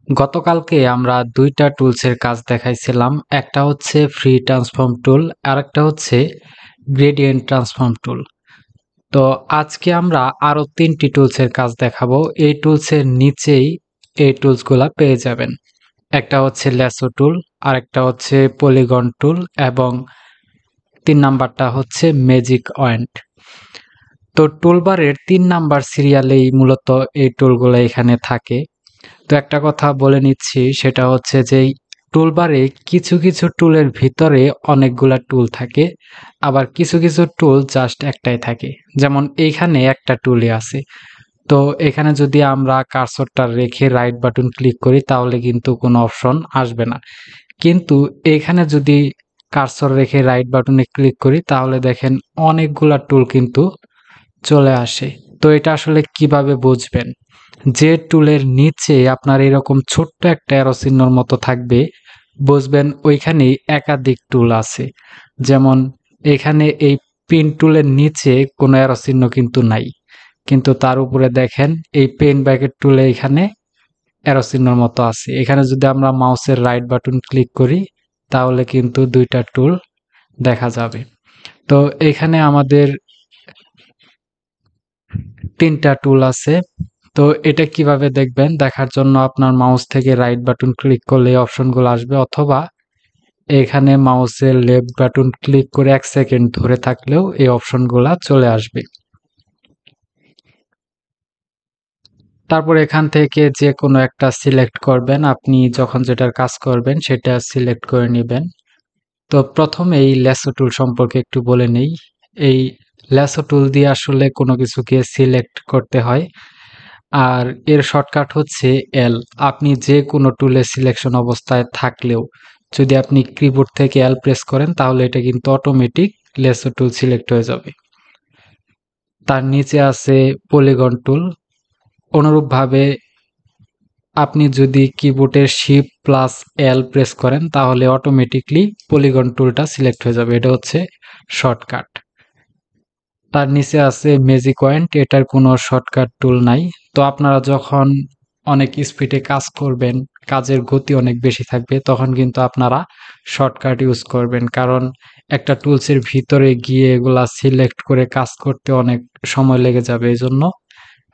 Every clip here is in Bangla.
গতকালকে আমরা দুইটা টুলসের কাজ দেখাইছিলাম। একটা হচ্ছে ফ্রি ট্রান্সফর্ম টুল, আর একটা হচ্ছে গ্রেডিয়েন্ট ট্রান্সফর্ম টুল। তো আজকে আমরা আরো তিনটি টুলসের কাজ দেখাবো। এই টুলসের নিচেই এই টুলসগুলা পেয়ে যাবেন। একটা হচ্ছে ল্যাসো টুল, আর একটা হচ্ছে পলিগন টুল, এবং 3 নাম্বারটা হচ্ছে ম্যাজিক ওয়েন্ট। তো টুলবারের 3 নাম্বার সিরিয়ালেই মূলত এই টুলগুলো এখানে থাকে। তো একটা কথা বলে নিচ্ছি, সেটা হচ্ছে যে টুলবারে কিছু কিছু টুলের ভিতরে অনেকগুলা টুল থাকে, আবার কিছু কিছু টুল জাস্ট একটাই থাকে। যেমন এইখানে একটা টুলই আছে। তো এখানে যদি আমরা কার্সরটা রেখে রাইট বাটন ক্লিক করি তাহলে কিন্তু কোনো অপশন আসবে না। কিন্তু এখানে যদি কার্সর রেখে রাইট বাটনে ক্লিক করি তাহলে দেখেন অনেকগুলা টুল কিন্তু চলে আসে। তো এটা আসলে কিভাবে বুঝবেন? যে টুলের নিচে আপনার এরকম ছোট্ট একটা অ্যারো চিহ্নর মতো থাকবে, বুঝবেন ওইখানেই একাধিক টুল আছে। যেমন এখানে এই পিন টুলের নিচে কোনো অ্যারো চিহ্ন কিন্তু নাই, কিন্তু তার উপরে দেখেন এই পেন ব্যাকেট টুলে এখানে অ্যারো চিহ্নর মতো আছে। এখানে যদি আমরা মাউসের রাইট বাটন ক্লিক করি তাহলে কিন্তু দুইটা টুল দেখা যাবে। তো এখানে আমাদের তিনটা টুল আছে। তো এটা কিভাবে দেখবেন? দেখার জন্য আপনার মাউস থেকে রাইট বাটন ক্লিক করলে এই অপশনগুলো আসবে, অথবা এখানে মাউসের লেফট বাটন ক্লিক করে 1 সেকেন্ড ধরে থাকলেও এই অপশনগুলা চলে আসবে। তারপর এখান থেকে যে কোনো একটা সিলেক্ট করবেন। আপনি যখন যেটার কাজ করবেন সেটা সিলেক্ট করে নেবেন। তো প্রথমে এই ল্যাসো টুল সম্পর্কে একটু বলে নেই। এই ল্যাসো টুল দিয়ে আসলে কোনো কিছুকে সিলেক্ট করতে হয়, আর এর শর্টকাট হচ্ছে এল। আপনি যে কোনো টুলে সিলেকশন অবস্থায় থাকলেও যদি আপনি কিবোর্ড থেকে এল প্রেস করেন তাহলে এটা কিন্তু অটোমেটিক লেসো টুল সিলেক্ট হয়ে যাবে। তার নিচে আছে পলিগন টুল। অনুরূপভাবে আপনি যদি কিবোর্ডের শিফট প্লাস এল প্রেস করেন তাহলে অটোমেটিকলি পলিগন টুলটা সিলেক্ট হয়ে যাবে। এটা হচ্ছে শর্টকাট। তার নিচে আছে ম্যাজিক ওয়েন্ট। এটার কোনো শর্টকাট টুল নাই। তো আপনারা যখন অনেক স্পিডে কাজ করবেন, কাজের গতি অনেক বেশি থাকবে, তখন কিন্তু আপনারা শর্টকাট ইউজ করবেন, কারণ একটা টুলসের ভিতরে গিয়ে এগুলা সিলেক্ট করে কাজ করতে অনেক সময় লেগে যাবে। এই জন্য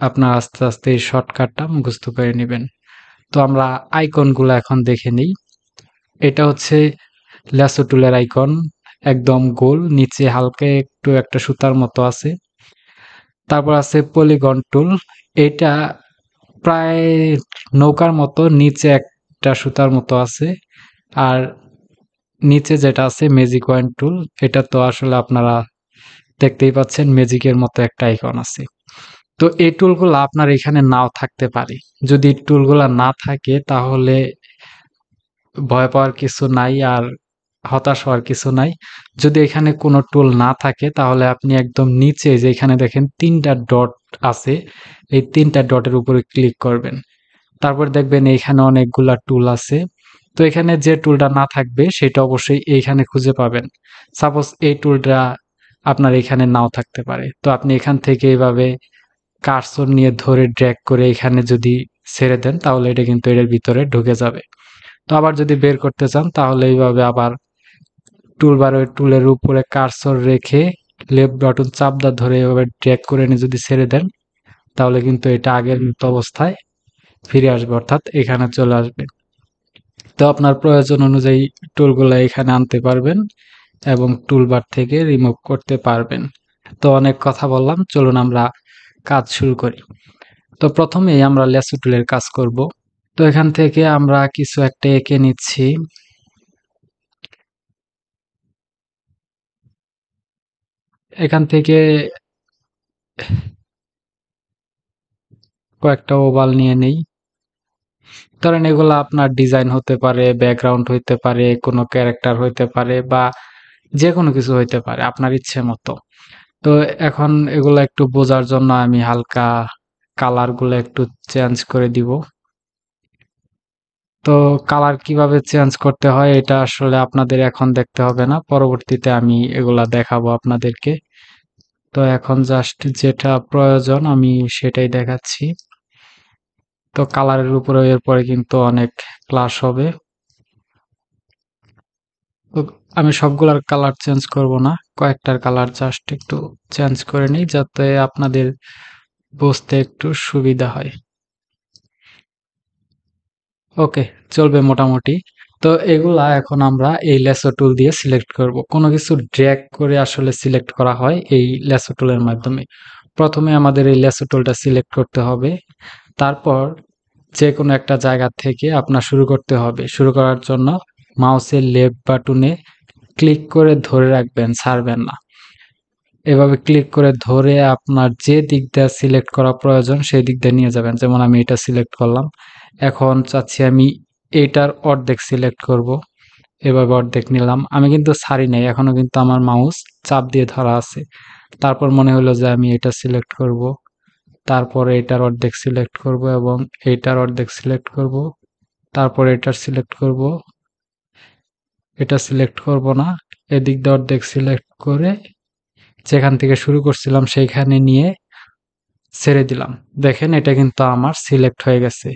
আপনার আস্তে আস্তে এই শর্টকাটটা মুখস্থ করে নেবেন। তো আমরা আইকনগুলো এখন দেখে নিই। এটা হচ্ছে ল্যাসো টুলের আইকন, একদম গোল, নিচে হালকা একটু একটা সুতার মতো আছে। তারপর আছে পলিগন টুল। এটা প্রায় নৌকার মতো, নিচে একটা সুতার মতো আছে। আর নিচে যেটা আছে ম্যাজিক ওয়াইন টুল, এটা তো আসলে আপনারা দেখতেই পাচ্ছেন, ম্যাজিকের মতো একটা আইকন আছে। তো এই টুলগুলো আপনার এখানে নাও থাকতে পারে। যদি টুলগুলা না থাকে তাহলে ভয় পাওয়ার কিছু নাই, আর হতাশ হওয়ার কিছু নাই। যদি এখানে কোনো টুল না থাকে তাহলে আপনি একদম নিচে যেখানে দেখেন 3টা ডট আছে, এই 3টা ডটের উপরে ক্লিক করবেন। তারপর দেখবেন এইখানে অনেকগুলা টুল আছে। তো এখানে যে টুলটা না থাকবে সেটা অবশ্যই এইখানে খুঁজে পাবেন। সাপোজ এই টুলটা আপনার এখানে নাও থাকতে পারে, তো আপনি এখান থেকে এইভাবে কার্সর নিয়ে ধরে ড্র্যাগ করে এখানে যদি ছেড়ে দেন তাহলে এটা কিন্তু এর ভিতরে ঢুকে যাবে। তো আবার যদি বের করতে চান তাহলে এইভাবে আবার টুলবারের টুলের উপরে কার্সর রেখে লেফট বাটন চাপদা ধরে এভাবে ড্র্যাগ করে এনে যদি ছেড়ে দেন তাহলে কিন্তু এটা আগের মতো অবস্থায় ফিরে আসবে, অর্থাৎ এখানে চলে আসবে। তো আপনার প্রয়োজন অনুযায়ী টুলগুলো এখানে আনতে পারবেন এবং টুলবার থেকে রিমুভ করতে পারবেন। তো অনেক কথা বললাম, চলুন আমরা কাজ শুরু করি। তো প্রথমেই আমরা ল্যাসো টুলের কাজ করব। তো এখান থেকে আমরা কিছু একটা এঁকে নিচ্ছি। এখান থেকে কয়েকটা ওভাল নিয়ে নেই। ধরেন এগুলা আপনার ডিজাইন হতে পারে, ব্যাকগ্রাউন্ড হইতে পারে, কোনো ক্যারেক্টার হইতে পারে, বা যে কোনো কিছু হইতে পারে আপনার ইচ্ছে মতো। তো এখন এগুলো একটু বোঝার জন্য আমি হালকা কালার গুলো একটু চেঞ্জ করে দিব। তো কালার কিভাবে চেঞ্জ করতে হয় এটা আসলে আপনাদের এখন দেখতে হবে না, পরবর্তীতে আমি এগুলা দেখাবো আপনাদেরকে। তো এখন জাস্ট যেটা প্রয়োজন আমি সেটাই দেখাচ্ছি। তো কালারের উপরে এরপরে কিন্তু অনেক ক্লাস হবে। তো আমি সবগুলার কালার চেঞ্জ করব না, কয়েকটার কালার জাস্ট একটু চেঞ্জ করে নিই যাতে আপনাদের বুঝতে একটু সুবিধা হয়। ওকে, চলবে মোটামুটি। তো এগুলা এখন আমরা এই লেসো টুল দিয়ে সিলেক্ট করব। কোনো কিছু ড্র্যাগ করে আসলে সিলেক্ট করা হয় এই লেসো টুলের মাধ্যমে। প্রথমে আমাদের এই লেসো টুলটা সিলেক্ট করতে হবে, তারপর যে কোনো একটা জায়গা থেকে আপনার শুরু করতে হবে। শুরু করার জন্য মাউসের লেফট বাটনে ক্লিক করে ধরে রাখবেন, ছাড়বেন না। এভাবে ক্লিক করে ধরে আপনার যে দিক দিয়ে সিলেক্ট করা প্রয়োজন সেই দিক দিয়ে নিয়ে যাবেন। যেমন আমি এটা সিলেক্ট করলাম, এখন চাচ্ছি আমি এইটার অর্ধেক সিলেক্ট করব। এভাবে অর্ধেক নিলাম, আমি কিন্তু ছাড়ি নাই, এখনো কিন্তু আমার মাউস চাপ দিয়ে ধরা আছে। তারপর মনে হলো যে আমি এটা সিলেক্ট করব, তারপরে এটার অর্ধেক সিলেক্ট করব এবং এইটার অর্ধেক সিলেক্ট করব, তারপর এটার সিলেক্ট করব, এটা সিলেক্ট করব না, এদিক দিয়ে অর্ধেক সিলেক্ট করে যেখান থেকে শুরু করছিলাম সেইখানে নিয়ে ছেড়ে দিলাম। দেখেন এটা কিন্তু আমার সিলেক্ট হয়ে গেছে।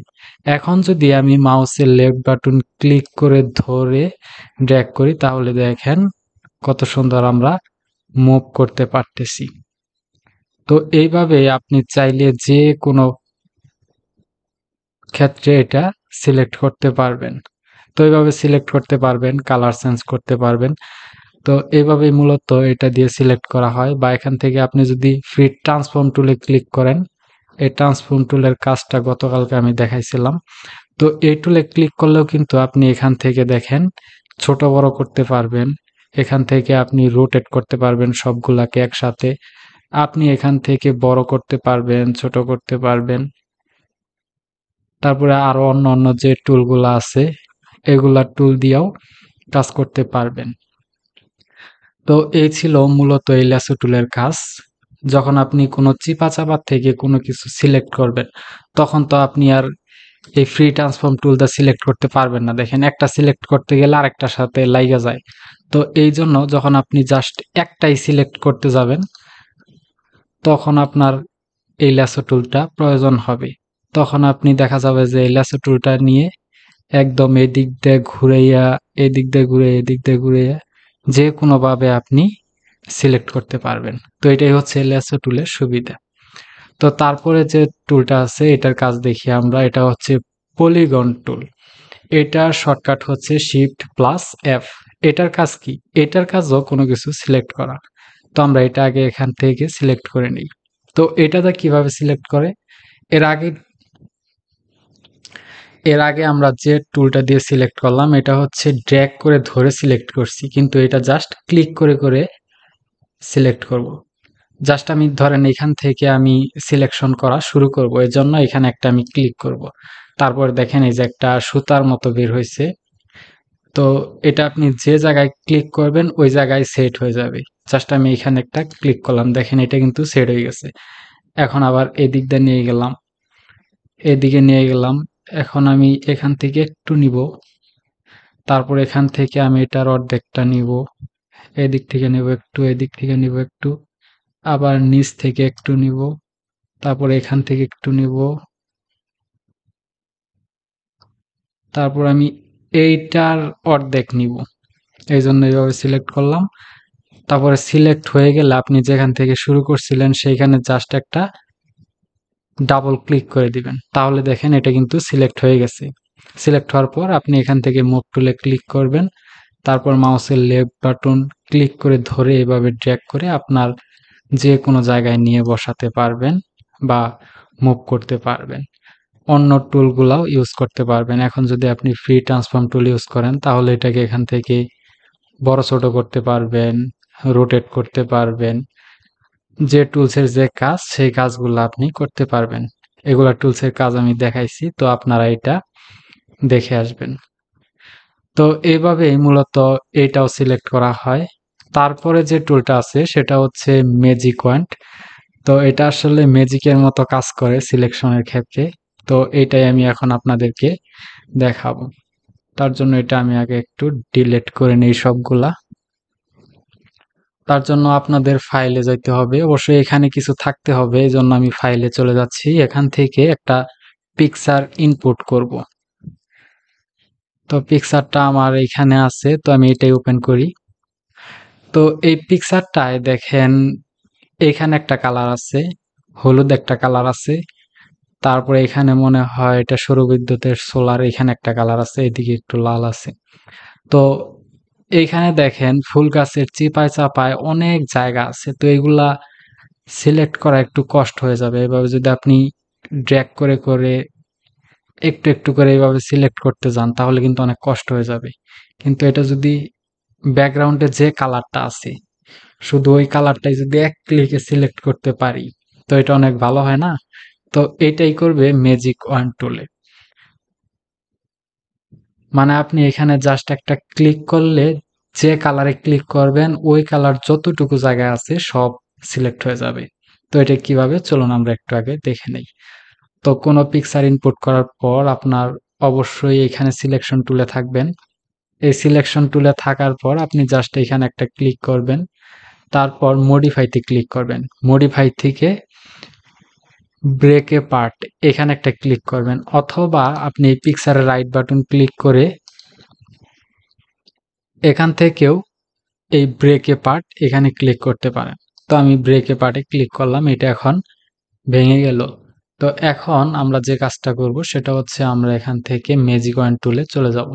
এখন যদি আমি মাউসের লেফট বাটন ক্লিক করে ধরে ড্র্যাগ করি তাহলে দেখেন কত সুন্দর আমরা মুভ করতে পারতেছি। তো এইভাবে আপনি চাইলে যে কোনো ক্ষেত্রে এটা সিলেক্ট করতে পারবেন। তো এইভাবে সিলেক্ট করতে পারবেন, কালার চেঞ্জ করতে পারবেন। তো এইভাবেই মূলত এটা দিয়ে সিলেক্ট করা হয়। বা এখান থেকে আপনি যদি ফ্রি ট্রান্সফর্ম টুলে ক্লিক করেন, এই ট্রান্সফর্ম টুলের কাজটা গতকালকে আমি দেখাইছিলাম। তো এই টুলে ক্লিক করলেও কিন্তু আপনি এখান থেকে দেখেন ছোট বড় করতে পারবেন। এখান থেকে আপনি রোটেট করতে পারবেন সবগুলাকে একসাথে। আপনি এখান থেকে বড় করতে পারবেন, ছোট করতে পারবেন। তারপরে আরো অন্য অন্য যে টুলগুলা আছে এগুলা টুল দিয়েও কাজ করতে পারবেন। তো এই ছিল মূলত এই ল্যাসো টুলের কাজ। যখন আপনি কোনো চিপা-চাপা থেকে কোনো কিছু সিলেক্ট করবেন, তখন তো আপনি আর এই ফ্রি ট্রান্সফর্ম টুলটা সিলেক্ট করতে পারবেন না। দেখেন একটা সিলেক্ট করতে গেলে আরেকটার সাথে লাইগা যায়। তো এই জন্য যখন আপনি জাস্ট একটাই সিলেক্ট করতে যাবেন, তখন আপনার এই ল্যাসো টুলটা প্রয়োজন হবে। তখন আপনি দেখা যাবে যে এই ল্যাসো টুলটা নিয়ে একদম এদিক দিয়ে ঘুরাইয়া, এদিক দিয়ে ঘুরে, এদিক দিয়ে ঘুরাইয়া যে কোনোভাবে আপনি সিলেক্ট করতে পারবেন। তো এটাই হচ্ছে ল্যাসো টুলের সুবিধা। তো তারপরে যে টুলটা আছে এটার কাজ দেখি আমরা, এটা হচ্ছে পলিগন টুল। এটার শর্টকাট হচ্ছে শিফট প্লাস এফ। এটার কাজ কি? এটার কাজও কোনো কিছু সিলেক্ট করা। তো আমরা এটা আগে এখান থেকে সিলেক্ট করে নিই। তো এটাতে কিভাবে সিলেক্ট করে, এর আগে এর আগে আমরা যে টুলটা দিয়ে সিলেক্ট করলাম এটা হচ্ছে ড্র্যাগ করে ধরে সিলেক্ট করছি, কিন্তু এটা জাস্ট ক্লিক করে করে সিলেক্ট করব। জাস্ট আমি ধরেন এখান থেকে আমি সিলেকশন করা শুরু করব, এর জন্য এখানে একটা আমি ক্লিক করব। তারপর দেখেন এই যে একটা সুতার মতো বের হয়েছে। তো এটা আপনি যে জায়গায় ক্লিক করবেন ওই জায়গায় সেট হয়ে যাবে। জাস্ট আমি এখানে একটা ক্লিক করলাম, দেখেন এটা কিন্তু সেট হয়ে গেছে। এখন আবার এদিক দিয়ে নিয়ে গেলাম, এদিকে নিয়ে গেলাম। এখন আমি এখান থেকে একটু নিব, তারপর এখান থেকে আমি এটার অর্ধেকটা নিব, এদিক থেকে নিব একটু, এদিক থেকে নিব একটু, আবার নিচ থেকে একটু নিব, তারপর এখান থেকে একটু নিব, তারপর আমি এইটার অর্ধেক নিব। এই জন্য এইভাবে সিলেক্ট করলাম। তারপরে সিলেক্ট হয়ে গেলে আপনি যেখান থেকে শুরু করছিলেন সেইখানে জাস্ট একটা ডাবল ক্লিক করে দিবেন, তাহলে দেখেন এটা কিন্তু সিলেক্ট হয়ে গেছে। সিলেক্ট হওয়ার পর আপনি এখান থেকে মুভ টুলে ক্লিক করবেন, তারপর মাউসের লেফট বাটন ক্লিক করে ধরে এভাবে ড্র্যাগ করে আপনার যে কোনো জায়গায় নিয়ে বসাতে পারবেন বা মুভ করতে পারবেন। অন্য টুলগুলাও ইউজ করতে পারবেন। এখন যদি আপনি ফ্রি ট্রান্সফর্ম টুল ইউজ করেন তাহলে এটাকে এখান থেকে বড় ছোট করতে পারবেন, রোটেট করতে পারবেন। যে টুলসের যে কাজ সেই কাজগুলো আপনি করতে পারবেন। এগুলা টুলসের কাজ আমি দেখাইছি, তো আপনারা এটা দেখে আসবেন। তো এইভাবেই মূলত এটাও সিলেক্ট করা হয়। তারপরে যে টুলটা আছে সেটা হচ্ছে ম্যাজিক ওয়ান্ড। তো এটা আসলে ম্যাজিকের মতো কাজ করে সিলেকশনের ক্ষেত্রে। তো এটাই আমি এখন আপনাদেরকে দেখাবো। তার জন্য এটা আমি আগে একটু ডিলিট করে নেই সবগুলা। তার জন্য আপনাদের ফাইলে যাইতে হবে, অবশ্যই এখানে কিছু থাকতে হবে, এই জন্য আমি ফাইলে চলে যাচ্ছি। এখান থেকে একটা পিকচার ইনপুট করব। তো পিকচারটা আমার এখানে আছে, তো আমি এটাই ওপেন করি। তো এই পিকচারটায় দেখেন এখানে একটা কালার আছে, হলুদ একটা কালার আছে, তারপরে এখানে মনে হয় এটা সৌরবিদ্যুতের সোলার, এখানে একটা কালার আছে, এদিকে একটু লাল আছে। তো এইখানে দেখেন ফুল গাছের চিপায় চাপায় অনেক জায়গা আছে, তো এগুলা সিলেক্ট করা একটু কষ্ট হয়ে যাবে। এভাবে যদি আপনি ড্র্যাগ করে করে একটু একটু করে এইভাবে সিলেক্ট করতে যান তাহলে কিন্তু অনেক কষ্ট হয়ে যাবে। কিন্তু এটা যদি ব্যাকগ্রাউন্ডে যে কালারটা আছে শুধু ওই কালারটাই যদি এক ক্লিকে সিলেক্ট করতে পারি তো এটা অনেক ভালো হয় না? তো এটাই করবে ম্যাজিক ওয়ান টুলে। মানে আপনি এখানে জাস্ট একটা ক্লিক করলে যে কালারে ক্লিক করবেন ওই কালার যতটুকু জায়গায় আছে সব সিলেক্ট হয়ে যাবে। তো এটা কিভাবে, চলুন আমরা একটু আগে দেখে নেই। তো কোনো পিকচার ইনপুট করার পর আপনার অবশ্যই এখানে সিলেকশন টুলে থাকবেন। এই সিলেকশন টুলে থাকার পর আপনি জাস্ট এখানে একটা ক্লিক করবেন, তারপর মডিফাইতে ক্লিক করবেন। মডিফাই থেকে ব্রেক এ পার্ট এখানে একটা ক্লিক করবেন, অথবা আপনি এই পিকচারের রাইট বাটন ক্লিক করে এখান থেকেও এই ব্রেক এ পার্ট এখানে ক্লিক করতে পারেন। তো আমি ব্রেক এ পার্টে ক্লিক করলাম, এটা এখন ভেঙে গেল। তো এখন আমরা যে কাজটা করব সেটা হচ্ছে আমরা এখান থেকে ম্যাজিক ওয়ান টুলে চলে যাব।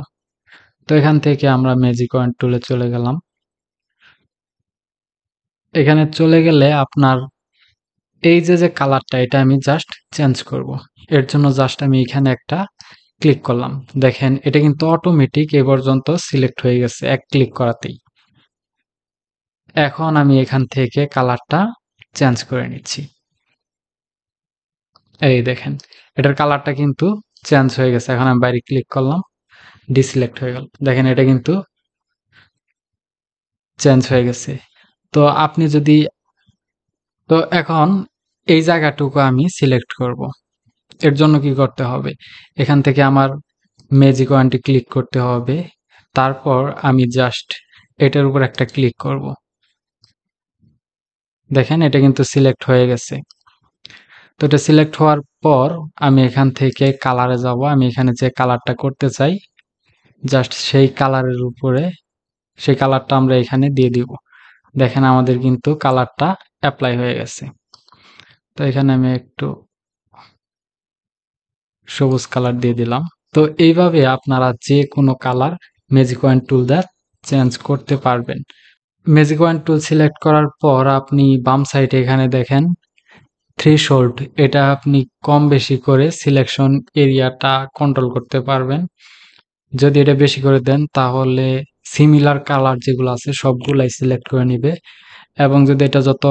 তো এখান থেকে আমরা ম্যাজিক ওয়ান টুলে চলে গেলাম। এখানে চলে গেলে আপনার এই যে যে কালারটা এটা আমি জাস্ট চেঞ্জ করব। এর জন্য জাস্ট আমি এখানে একটা ক্লিক করলাম, দেখেন এটা কিন্তু অটোমেটিক এ পর্যন্ত সিলেক্ট হয়ে গেছে এক ক্লিক করাতেই। এখন আমি এখান থেকে কালারটা চেঞ্জ করে নিচ্ছি। এই দেখেন এটার কালারটা কিন্তু চেঞ্জ হয়ে গেছে। এখন আমি বাইরে ক্লিক করলাম, ডিসিলেক্ট হয়ে গেল, দেখেন এটা কিন্তু চেঞ্জ হয়ে গেছে। তো আপনি যদি, তো এখন এই জায়গাটুকু আমি সিলেক্ট করব। এর জন্য কি করতে হবে, এখান থেকে আমার ম্যাজিক ওয়ানটি ক্লিক করতে হবে, তারপর আমি জাস্ট এটার উপর একটা ক্লিক করব। দেখেন এটা কিন্তু সিলেক্ট হয়ে গেছে। তো এটা সিলেক্ট হওয়ার পর আমি এখান থেকে কালারে যাব। আমি এখানে যে কালারটা করতে চাই জাস্ট সেই কালারের উপরে সেই কালারটা আমরা এখানে দিয়ে দিব। দেখেন আমাদের কিন্তু কালারটা অ্যাপ্লাই হয়ে গেছে। তো এখানে আমি একটু সবুজ কালার দিয়ে দিলাম। তো এইভাবে আপনারা যে কোনো কালার ম্যাজিক ওয়ান টুল দিয়ে চেঞ্জ করতে পারবেন। ম্যাজিক ওয়ান টুল সিলেক্ট করার পর আপনি বাম সাইডে এখানে দেখেন থ্রেশহোল্ড, এটা আপনি কম বেশি করে সিলেকশন এরিয়াটা কন্ট্রোল করতে পারবেন। যদি এটা বেশি করে দেন তাহলে সিমিলার কালার যেগুলো আছে সবগুলাই সিলেক্ট করে নিবে, এবং যদি এটা যত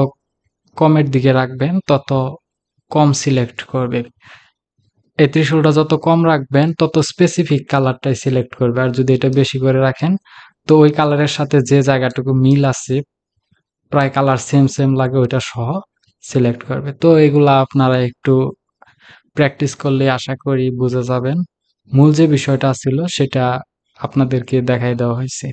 কমের দিকে রাখবেন তত কম সিলেক্ট করবে। এই ত্রিশূলটা যত কম রাখবেন তত স্পেসিফিক কালারটাই সিলেক্ট করবে, আর যদি এটা বেশি করে রাখেন তো ওই কালারের সাথে যে জায়গাটুকু মিল আছে প্রায় কালার সেম সেম লাগে ওইটা সহ সিলেক্ট করবে। তো এগুলা আপনারা একটু প্র্যাকটিস করলে আশা করি বুঝে যাবেন। মূল যে বিষয়টা ছিল সেটা আপনাদেরকে দেখাই দেওয়া হয়েছে।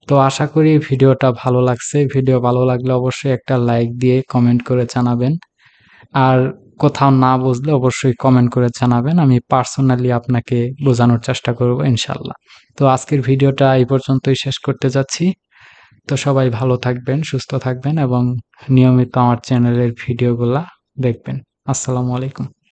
তো আশা করি ভিডিওটা ভালো লাগছে। ভিডিও ভালো লাগলে অবশ্যই একটা লাইক দিয়ে কমেন্ট করে জানাবেন। আর কোথাও না বুঝলে অবশ্যই কমেন্ট করে জানাবেন, আমি পার্সোনালি আপনাকে বোঝানোর চেষ্টা করব ইনশাল্লাহ। তো আজকের ভিডিওটা এই পর্যন্তই শেষ করতে যাচ্ছি। তো সবাই ভালো থাকবেন, সুস্থ থাকবেন এবং নিয়মিত আমার চ্যানেলের ভিডিওগুলা দেখবেন। আসসালামু আলাইকুম।